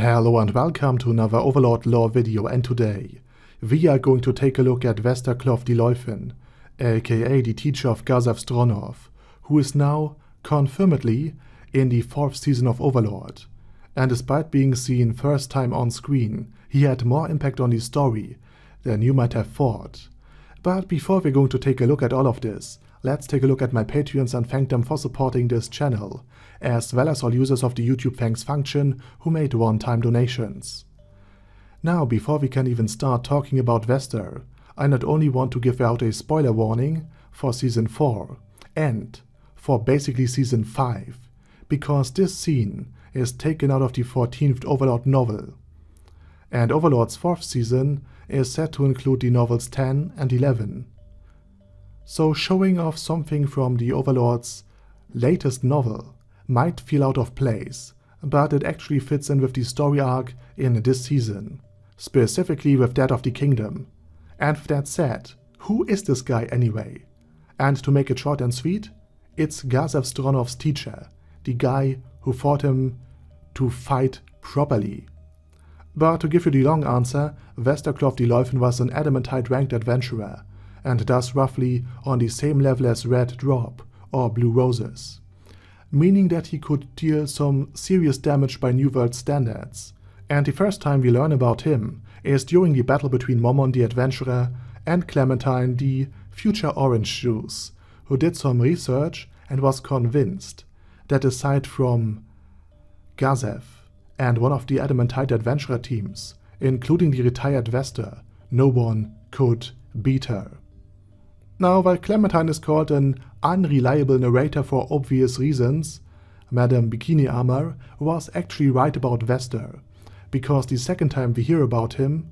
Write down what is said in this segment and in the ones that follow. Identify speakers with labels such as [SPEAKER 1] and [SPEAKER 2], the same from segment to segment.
[SPEAKER 1] Hello and welcome to another Overlord lore video, and today we are going to take a look at Westerklov the Leufin, aka the teacher of Gazev Stronov, who is now confirmedly in the 4th season of Overlord, and despite being seen first time on screen, he had more impact on the story than you might have thought. But before we're going to take a look at all of this, let's take a look at my Patreons and thank them for supporting this channel, as well as all users of the YouTube thanks function who made one-time donations. Now, before we can even start talking about Vester, I not only want to give out a spoiler warning for Season 4 and for basically Season 5, because this scene is taken out of the 14th Overlord novel, and Overlord's 4th season is set to include the novels 10 and 11. So showing off something from the Overlord's latest novel might feel out of place, but it actually fits in with the story arc in this season, specifically with that of the Kingdom. And with that said, who is this guy anyway? And to make it short and sweet, it's Gazev Stronov's teacher, the guy who taught him to fight properly. But to give you the long answer, Westerklov the Leufin was an adamantite ranked adventurer, and thus roughly on the same level as Red Drop or Blue Roses, meaning that he could deal some serious damage by New World standards. And the first time we learn about him is during the battle between Momon the Adventurer and Clementine the future Orange Juice, who did some research and was convinced that aside from Gazev and one of the Adamantite Adventurer teams, including the retired Vester, no one could beat her. Now, while Clementine is called an unreliable narrator for obvious reasons, Madame Bikini Armor was actually right about Vester, because the second time we hear about him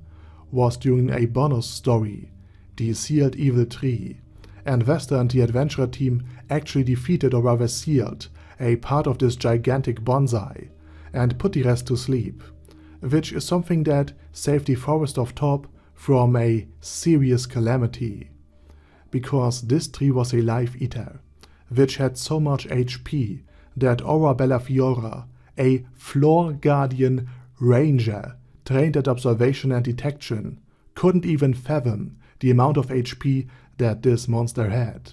[SPEAKER 1] was during a bonus story, the Sealed Evil Tree, and Vester and the Adventurer team actually defeated, or rather sealed, a part of this gigantic bonsai and put the rest to sleep, which is something that saved the Forest of Top from a serious calamity. Because this tree was a life eater, which had so much HP that Aura Bellafiora, a floor guardian ranger trained at observation and detection, couldn't even fathom the amount of HP that this monster had.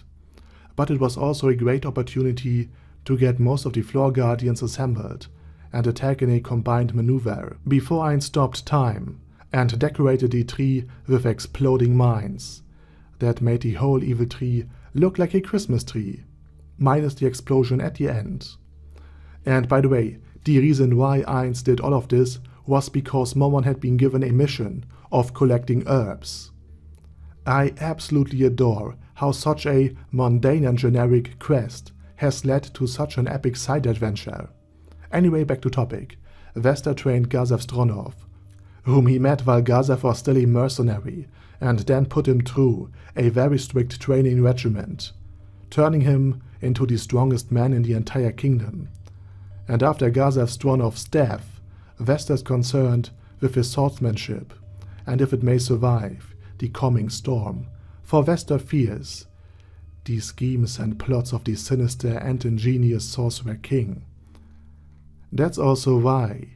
[SPEAKER 1] But it was also a great opportunity to get most of the floor guardians assembled and attack in a combined maneuver before Ein stopped time and decorated the tree with exploding mines that made the whole evil tree look like a Christmas tree, minus the explosion at the end. And by the way, the reason why Eins did all of this was because Momon had been given a mission of collecting herbs. I absolutely adore how such a mundane and generic quest has led to such an epic side adventure. Anyway, back to topic. Vester trained Gazev Stronov, whom he met while Gazev was still a mercenary, and then put him through a very strict training regiment, turning him into the strongest man in the entire kingdom. And after Gazev Stronov's death, Vester is concerned with his swordsmanship, and if it may survive the coming storm, for Vester fears the schemes and plots of the sinister and ingenious Sorcerer King. That's also why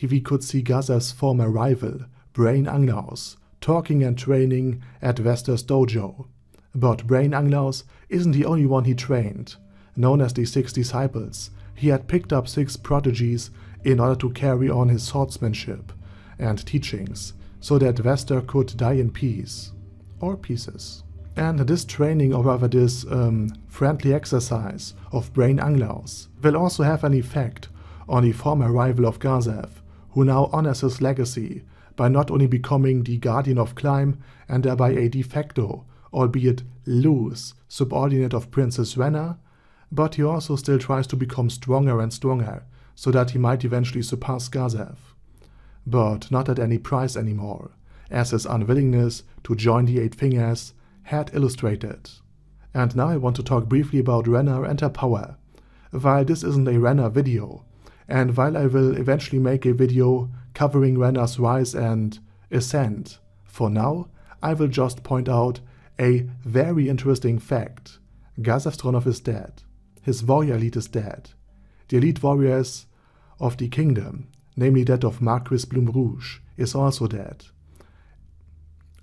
[SPEAKER 1] we could see Gazev's former rival, Brain Anglaus, talking and training at Vester's dojo. But Brain Anglaus isn't the only one he trained. Known as the 6 Disciples, he had picked up 6 prodigies in order to carry on his swordsmanship and teachings, so that Vester could die in peace, or pieces. And this training, or rather this friendly exercise of Brain Anglaus, will also have an effect on the former rival of Gazev, who now honors his legacy by not only becoming the Guardian of Climb and thereby a de facto, albeit loose, subordinate of Princess Renna, but he also still tries to become stronger and stronger, so that he might eventually surpass Gazev. But not at any price anymore, as his unwillingness to join the 8 Fingers had illustrated. And now I want to talk briefly about Renna and her power. While this isn't a Renna video, and while I will eventually make a video covering Renna's rise and ascent, for now I will just point out a very interesting fact. Gazev Stronov is dead. His warrior elite is dead. The elite warriors of the kingdom namely that of Marquis Bloom Rouge, is also dead.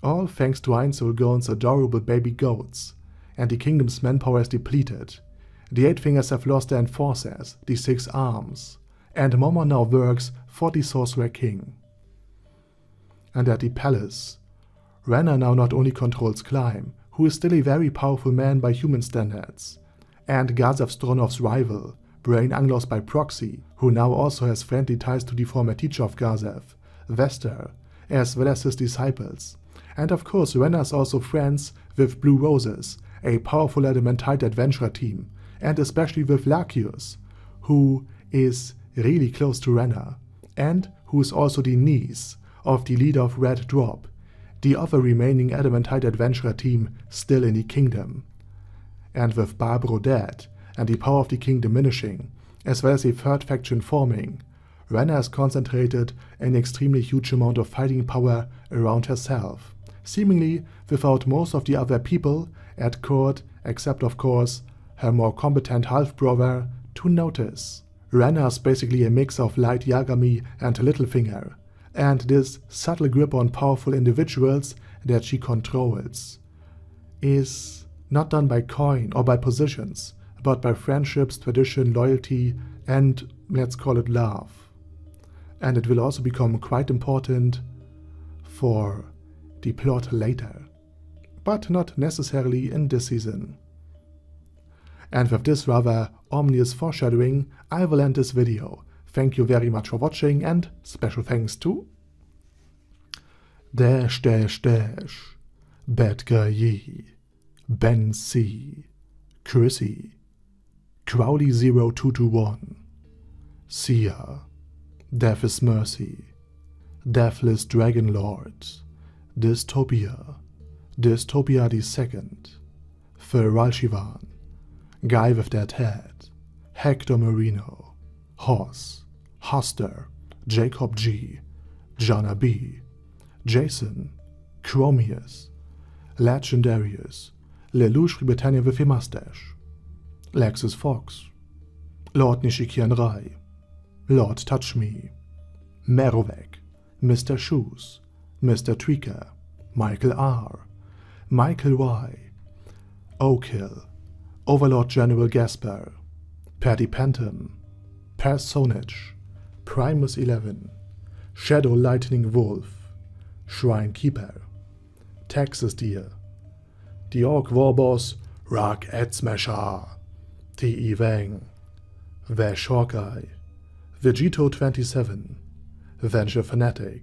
[SPEAKER 1] All thanks to Einzelgorn's adorable baby goats, and the kingdom's manpower is depleted. The Eight Fingers have lost their enforcers, the Six Arms, and Momo now works for the Sorcerer King. And at the palace, Renna now not only controls Climb, who is still a very powerful man by human standards, and Gazav Stronov's rival, Brain Anglos by proxy, who now also has friendly ties to the former teacher of Gazav, Vester, as well as his disciples. And of course Renna is also friends with Blue Roses, a powerful Adamantite adventurer team, and especially with Lakius, who is really close to Renna, and who is also the niece of the leader of Red Drop, the other remaining Adamantite adventurer team still in the kingdom. And with Barbaro dead, and the power of the king diminishing, as well as a third faction forming, Renna has concentrated an extremely huge amount of fighting power around herself, seemingly without most of the other people at court, except of course her more competent half-brother, to notice. Renna is basically a mix of Light Yagami and Littlefinger, and this subtle grip on powerful individuals that she controls is not done by coin or by positions, but by friendships, tradition, loyalty, and let's call it love. And it will also become quite important for the plot later, but not necessarily in this season. And with this rather ominous foreshadowing, I will end this video. Thank you very much for watching, and special thanks to Bedgar Yee, Ben C, Chrissy, Crowley0221, Sia, Death is Mercy, Deathless Dragon Lord, Dystopia, Dystopia II, Feral Shivan, Guy with Dead Head, Hector Marino, Hoss, Hoster, Jacob G, Jana B, Jason, Chromius, Legendarius, Lelouch Britannia with a mustache, Lexus Fox, Lord Nishikian Rai, Lord Touch Me, Merovec, Mr. Shoes, Mr. Tweaker, Michael R, Michael Y, Oakhill, Overlord General Gasper, Paddy Pantom, Personage, Primus 11, Shadow Lightning Wolf, Shrine Keeper, Texas Deer, the Orc Warboss, Rock Edsmasher, T.E. Wang, Vash Hawkeye, Vegito 27, Venture Fanatic,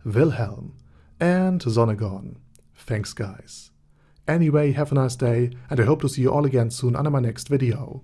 [SPEAKER 1] Wilhelm, and Zonagon. Thanks guys. Anyway, have a nice day, and I hope to see you all again soon on my next video.